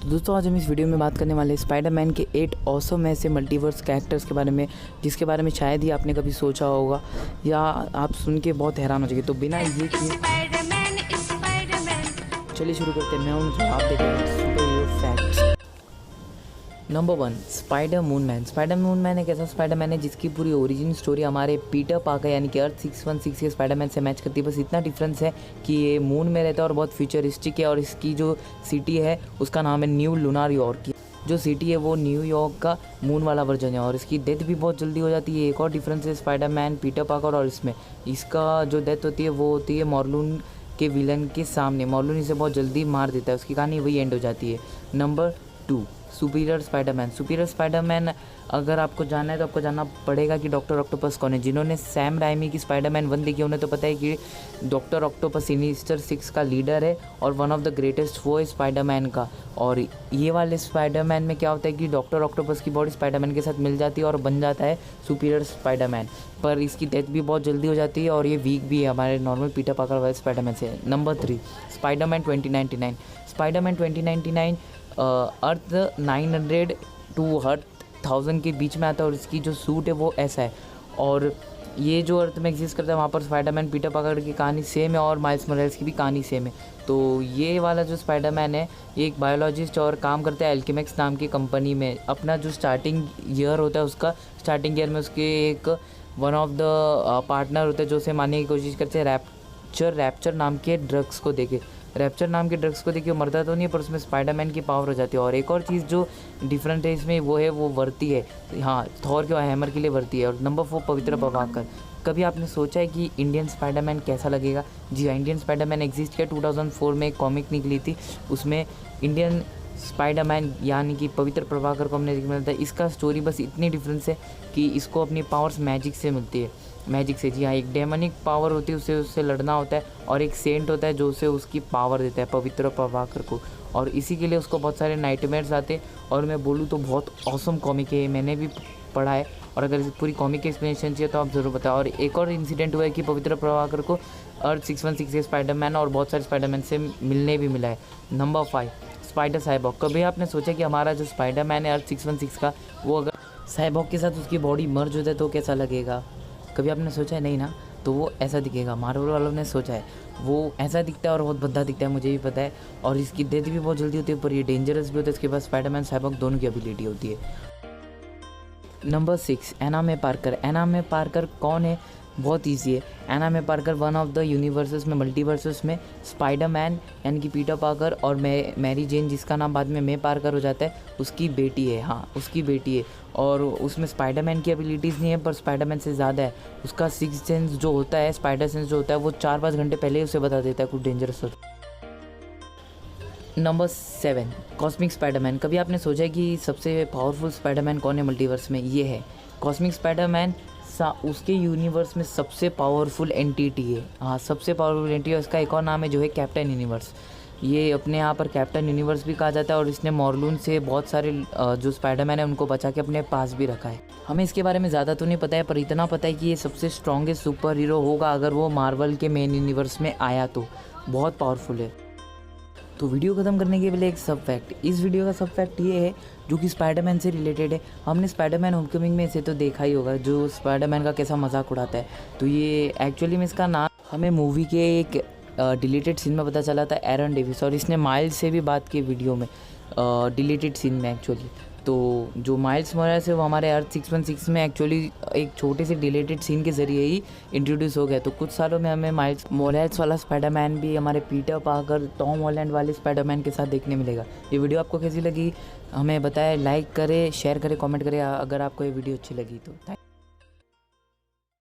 तो दोस्तों आज हम इस वीडियो में बात करने वाले हैं स्पाइडरमैन के 8 ऑसम ऐसे मल्टीवर्स कैरेक्टर्स के बारे में, जिसके बारे में शायद ही आपने कभी सोचा होगा या आप सुन के बहुत हैरान हो जाएंगे। तो बिना ये किए चलिए शुरू करते हैं। मैं हूं, आप देख रहे हैं super hero facts. Number 1, spider moon man. Spider moon man एक ऐसा स्पाइडरमैन है जिसकी पूरी ओरिजिन स्टोरी हमारे पीटर पार्कर यानी कि अर्थ 616 के स्पाइडरमैन से मैच करती है। बस इतना डिफरेंस है कि ये मून में रहता है और बहुत फ्यूचरिस्टिक है, और इसकी जो सिटी है उसका नाम है न्यू लूनार यॉर्क। जो सिटी है वो न्यूयॉर्क का मून वाला वर्जन है, और इसकी डेथ भी बहुत जल्दी हो जाती है। एक और डिफरेंस है स्पाइडरमैन पीटर पार्कर और इसमें, इसका जो डेथ होती है वो होती है मॉर्लून के विलन के सामने। मॉर्लून इसे बहुत जल्दी मार देता है, उसकी कहानी वही एंड हो जाती है। Number 2, superior Spiderman. Superior Spiderman अगर आपको जानना है तो आपको जानना पड़ेगा कि डॉक्टर ऑक्टोपस कौन है। जिन्होंने सैम राइमी की स्पाइडरमैन 1 देखी उन्हें तो पता है कि डॉक्टर ऑक्टोपस सिनिस्टर 6 का लीडर है और वन ऑफ द ग्रेटेस्ट वो है स्पाइडरमैन का। और ये वाले स्पाइडरमैन में क्या होता है कि डॉक्टर ऑक्टोपस की बॉडी स्पाइडरमैन के साथ मिल जाती है और बन जाता है सुपीरियर स्पाइडरमैन, पर इसकी डेथ भी बहुत जल्दी हो जाती है और ये वीक भी है हमारे नॉर्मल पीटर पार्कर वाले स्पाइडरमैन से। Number 3, Spiderman 2099। Spiderman 2099 earth 900 to earth 1000 के बीच में आता है, और इसकी जो सूट है वो ऐसा है। और ये जो अर्थ में एग्जिस्ट करता है वहाँ पर स्पाइडरमैन पीटर पार्कर की कहानी सेम है और माइल्स मोरेल्स की भी कहानी सेम है। तो ये वाला जो स्पाइडरमैन है ये एक बायोलॉजिस्ट और काम करता है एल्केमिक्स नाम की कंपनी में। अपना जो स्टार्टिंग ईयर होता है उसका स्टार्टिंग ईयर में उसके एक वन ऑफ द पार्टनर होता है जो उसे मारने की कोशिश करते हैं रैप्चर नाम के ड्रग्स को देके। रैप्चर नाम के ड्रग्स को देखिए वो मरता तो नहीं है, पर उसमें स्पाइडरमैन की पावर हो जाती है। और एक और चीज़ जो डिफरेंट है इसमें वो है वो वर्ती है, हाँ थॉर के हैमर के लिए वर्ती है। और नंबर 4, पवित्र प्रभाकर। कभी आपने सोचा है कि इंडियन स्पाइडरमैन कैसा लगेगा? जी हाँ, इंडियन स्पाइडरमैन एग्जिस्ट किया। 2004 में एक कॉमिक निकली थी, उसमें इंडियन स्पाइडरमैन यानी कि पवित्र प्रभाकर को हमने मिलता है। इसका स्टोरी बस इतनी डिफरेंस है कि इसको अपनी पावर्स मैजिक से मिलती है। मैजिक से, जी हाँ, एक डेमनिक पावर होती है उससे लड़ना होता है, और एक सेंट होता है जो उसे उसकी पावर देता है पवित्र प्रभाकर को, और इसी के लिए उसको बहुत सारे नाइटमेयर्स आते। और मैं बोलूँ तो बहुत ऑसम कॉमिक है, मैंने भी पढ़ा है, और अगर इस पूरी कॉमिक की एक्सप्लेनेशन चाहिए तो आप ज़रूर बताओ। और एक और इंसिडेंट हुआ है कि पवित्र प्रभाकर को अर्थ 616 के स्पाइडरमैन और बहुत सारे स्पाइडरमैन से मिलने भी मिला है। Number 5, spider Cyborg. कभी आपने सोचा कि हमारा जो स्पाइडरमैन है अर्थ 616 का, वो अगर साइबॉग के साथ उसकी बॉडी मर्ज हो जाए तो कैसा लगेगा? कभी आपने सोचा है? नहीं ना, तो वो ऐसा दिखेगा। मार्वल वालों ने सोचा है, वो ऐसा दिखता है और बहुत भद्दा दिखता है, मुझे भी पता है। और इसकी डेथ भी बहुत जल्दी होती है, पर ये डेंजरस भी होता है। इसके पास स्पाइडरमैन साइबॉग दोनों की एबिलिटी होती है। Number 6, Anna May Parker. Anna May Parker कौन है? बहुत ईजी है। Anna May Parker one of the universes में, मल्टीवर्सेस में स्पाइडरमैन यानी कि पीटर पार्कर और मैरी जेन, जिसका नाम बाद में मे पार्कर हो जाता है, उसकी बेटी है। हाँ, उसकी बेटी है। और उसमें स्पाइडरमैन की एबिलिटीज़ नहीं है, पर स्पाइडरमैन से ज़्यादा है। उसका सिक्स सेंस जो होता है, स्पाइडर सेंस जो होता है, वो 4-5 घंटे पहले ही उसे बता देता है कुछ डेंजरस होता है। Number 7, cosmic Spiderman. कभी आपने सोचा है कि सबसे पावरफुल स्पाइडरमैन कौन है मल्टीवर्स में? ये है कॉस्मिक स्पाइडरमैन। उसके यूनिवर्स में सबसे पावरफुल एंटिटी है। हाँ, सबसे पावरफुल एंटिटी है। उसका एक और नाम है जो है कैप्टन यूनिवर्स। ये अपने यहाँ पर कैप्टन यूनिवर्स भी कहा जाता है, और इसने मॉर्लून से बहुत सारे जो स्पाइडरमैन है उनको बचा के अपने पास भी रखा है। हमें इसके बारे में ज़्यादा तो नहीं पता है, पर इतना पता है कि ये सबसे स्ट्रॉन्गेस्ट सुपर हीरो होगा अगर वो मार्वल के मेन यूनिवर्स में आया तो। बहुत पावरफुल है। तो वीडियो ख़त्म करने के पहले एक सब फैक्ट। इस वीडियो का सब फैक्ट ये है जो कि स्पाइडरमैन से रिलेटेड है। हमने स्पाइडरमैन होमकमिंग में इसे तो देखा ही होगा, जो स्पाइडरमैन का कैसा मजाक उड़ाता है। तो ये एक्चुअली में इसका नाम हमें मूवी के एक डिलीटेड सीन में पता चला था, एरन डेविस, और इसने माइल्स से भी बात की वीडियो में डिलीटेड सीन में एक्चुअली। तो जो माइल्स मोरेल्स है वो हमारे अर्थ 616 में एक्चुअली एक छोटे से डिलीटेड सीन के ज़रिए ही इंट्रोड्यूस हो गया। तो कुछ सालों में हमें माइल्स मोरेल्स वाला स्पाइडरमैन भी हमारे पीटर पार्कर, टॉम हॉलैंड वाले स्पाइडरमैन के साथ देखने मिलेगा। ये वीडियो आपको कैसी लगी हमें बताएं, लाइक करें, शेयर करें, कमेंट करें अगर आपको ये वीडियो अच्छी लगी तो।